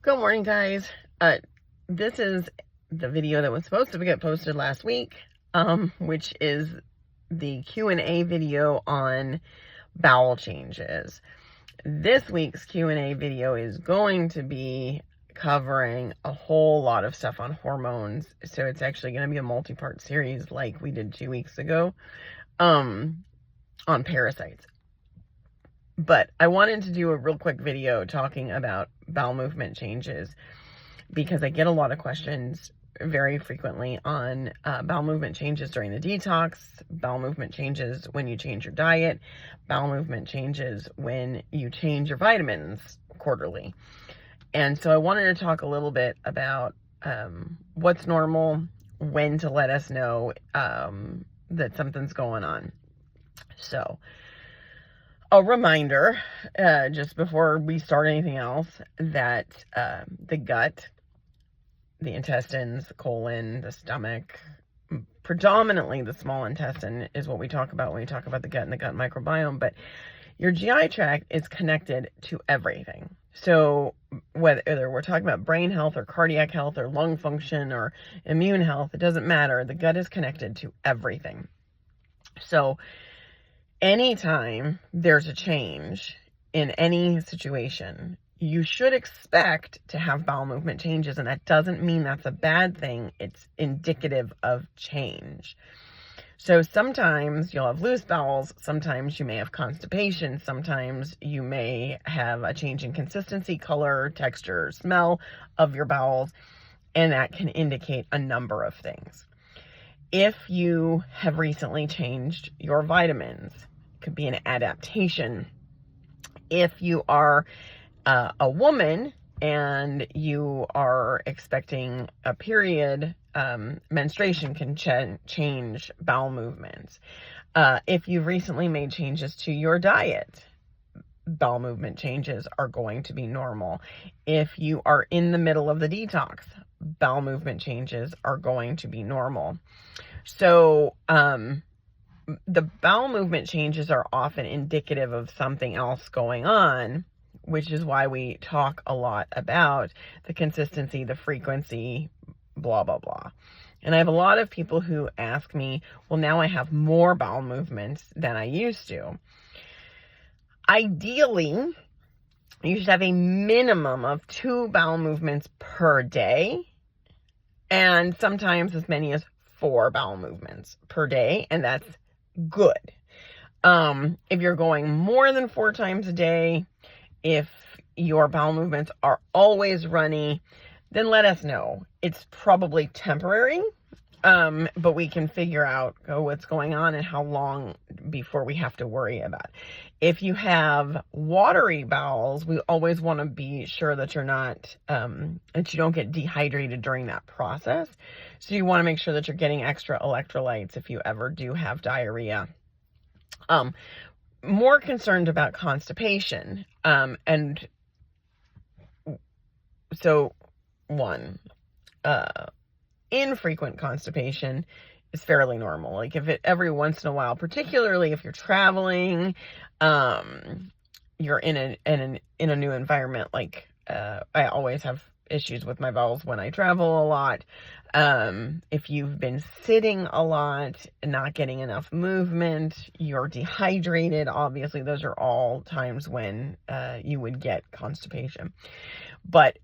Good morning, guys. This is the video that was supposed to get posted last week, which is the Q&A video on bowel changes. This week's Q&A video is going to be covering a whole lot of stuff on hormones. So it's actually going to be a multi-part series like we did 2 weeks ago, on parasites. But I wanted to do a real quick video talking about bowel movement changes because I get a lot of questions very frequently on bowel movement changes during the detox, bowel movement changes when you change your diet, bowel movement changes when you change your vitamins quarterly. And so I wanted to talk a little bit about what's normal, when to let us know that something's going on. So a reminder, just before we start anything else, that the gut, the intestines, the colon, the stomach, predominantly the small intestine is what we talk about when we talk about the gut and the gut microbiome, but your GI tract is connected to everything. So whether we're talking about brain health or cardiac health or lung function or immune health, it doesn't matter. The gut is connected to everything. So anytime there's a change in any situation, you should expect to have bowel movement changes, and that doesn't mean that's a bad thing. It's indicative of change. So sometimes you'll have loose bowels, sometimes you may have constipation, sometimes you may have a change in consistency, color, texture, smell of your bowels, and that can indicate a number of things. If you have recently changed your vitamins, could be an adaptation. If you are a woman and you are expecting a period, menstruation can change bowel movements. If you've recently made changes to your diet, bowel movement changes are going to be normal. If you are in the middle of the detox, bowel movement changes are going to be normal. So, the bowel movement changes are often indicative of something else going on, which is why we talk a lot about the consistency, the frequency, blah, blah, blah. And I have a lot of people who ask me, well, now I have more bowel movements than I used to. Ideally, you should have a minimum of 2 bowel movements per day, and sometimes as many as 4 bowel movements per day, and that's good. If you're going more than 4 times a day, if your bowel movements are always runny, then let us know. It's probably temporary, but we can figure out what's going on and how long before we have to worry about it. If you have watery bowels, we always want to be sure that you're not, that you don't get dehydrated during that process. So you want to make sure that you're getting extra electrolytes if you ever do have diarrhea. More concerned about constipation. And so infrequent constipation is fairly normal. Like if it every once in a while, particularly if you're traveling, you're in a new environment. Like, I always have issues with my bowels when I travel a lot. If you've been sitting a lot and not getting enough movement, you're dehydrated. Obviously, those are all times when you would get constipation. But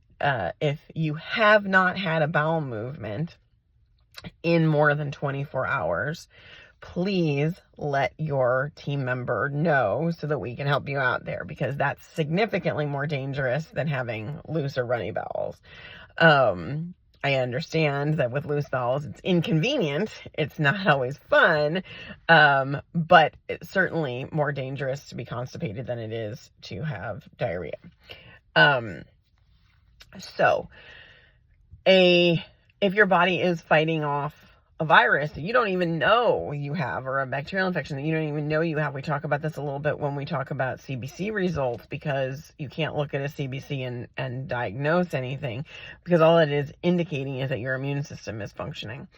if you have not had a bowel movement in more than 24 hours, please let your team member know so that we can help you out there, because that's significantly more dangerous than having loose or runny bowels. I understand that with loose bowels, it's inconvenient. It's not always fun, but it's certainly more dangerous to be constipated than it is to have diarrhea. If your body is fighting off a virus that you don't even know you have, or a bacterial infection that you don't even know you have. We talk about this a little bit when we talk about CBC results, because you can't look at a CBC and diagnose anything, because all it is indicating is that your immune system is functioning.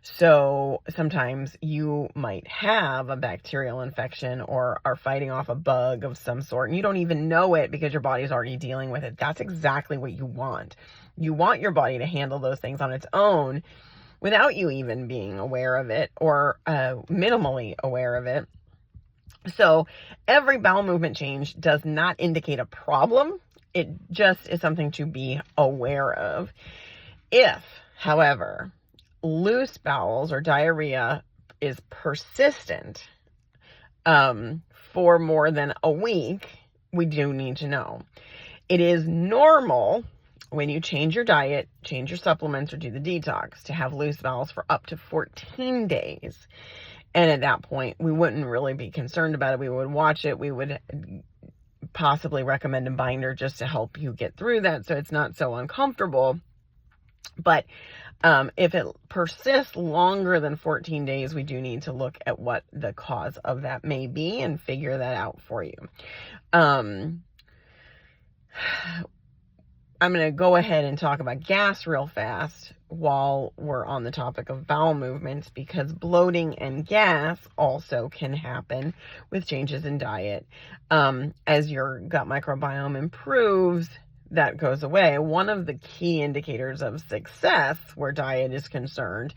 So sometimes you might have a bacterial infection or are fighting off a bug of some sort, and you don't even know it because your body's already dealing with it. That's exactly what you want. You want your body to handle those things on its own without you even being aware of it, or minimally aware of it. So every bowel movement change does not indicate a problem. It just is something to be aware of. If, however, loose bowels or diarrhea is persistent for more than a week, we do need to know. It is normal, when you change your diet, change your supplements, or do the detox, to have loose bowels for up to 14 days. And at that point, we wouldn't really be concerned about it. We would watch it. We would possibly recommend a binder just to help you get through that, so it's not so uncomfortable. But if it persists longer than 14 days, we do need to look at what the cause of that may be and figure that out for you. I'm going to go ahead and talk about gas real fast while we're on the topic of bowel movements, because bloating and gas also can happen with changes in diet. As your gut microbiome improves, that goes away. One of the key indicators of success where diet is concerned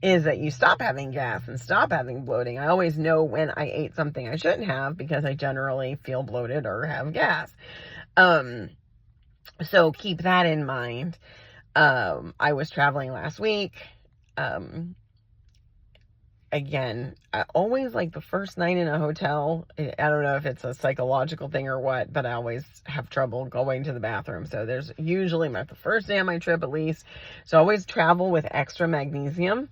is that you stop having gas and stop having bloating. I always know when I ate something I shouldn't have, because I generally feel bloated or have gas. So keep that in mind. I was traveling last week. Again, I always like the first night in a hotel. I don't know if it's a psychological thing or what, but I always have trouble going to the bathroom. So there's usually the first day of my trip, at least. So I always travel with extra magnesium.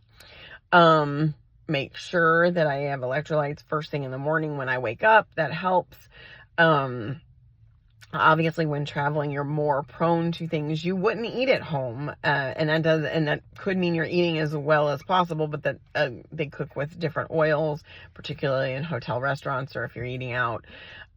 Make sure that I have electrolytes first thing in the morning when I wake up. That helps. Obviously, when traveling, you're more prone to things you wouldn't eat at home, and that could mean you're eating as well as possible, but that they cook with different oils, particularly in hotel restaurants, or if you're eating out.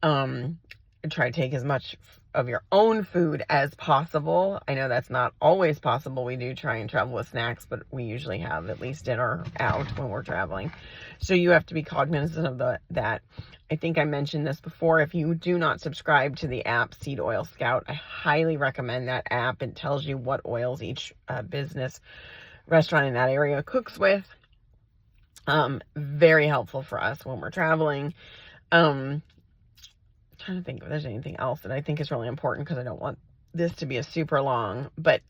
Try to take as much of your own food as possible. I know that's not always possible. We do try and travel with snacks, but we usually have at least dinner out when we're traveling. So you have to be cognizant of that. I think I mentioned this before. If you do not subscribe to the app Seed Oil Scout, I highly recommend that app. It tells you what oils each business restaurant in that area cooks with. Very helpful for us when we're traveling. Trying to think if there's anything else that I think is really important, because I don't want this to be a super long, but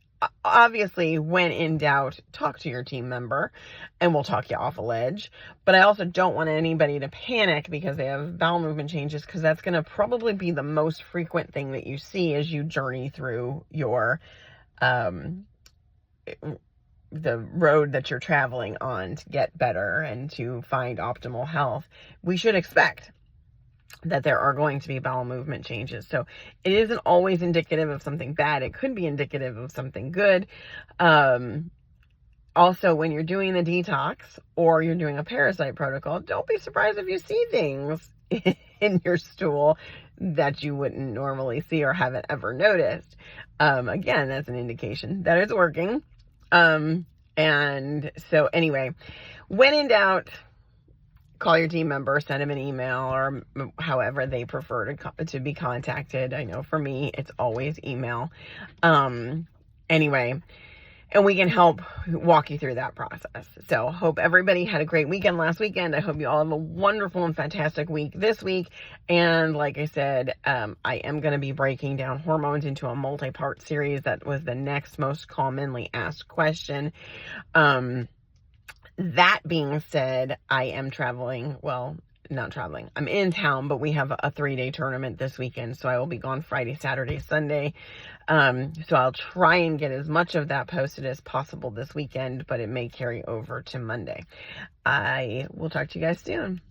obviously, when in doubt, talk to your team member, and we'll talk you off a ledge. But I also don't want anybody to panic because they have bowel movement changes, because that's going to probably be the most frequent thing that you see as you journey through your the road that you're traveling on to get better and to find optimal health. We should expect that there are going to be bowel movement changes. So it isn't always indicative of something bad. It could be indicative of something good. Also, when you're doing the detox or you're doing a parasite protocol, don't be surprised if you see things in your stool that you wouldn't normally see or haven't ever noticed. Again, that's an indication that it's working. And so anyway, when in doubt, call your team member, send them an email, or however they prefer to be contacted. I know for me, it's always email. Anyway, and we can help walk you through that process. So hope everybody had a great weekend last weekend. I hope you all have a wonderful and fantastic week this week. And like I said, I am going to be breaking down hormones into a multi-part series. That was the next most commonly asked question. That being said, I am traveling. Well, not traveling. I'm in town, but we have a 3-day tournament this weekend. So I will be gone Friday, Saturday, Sunday. So I'll try and get as much of that posted as possible this weekend, but it may carry over to Monday. I will talk to you guys soon.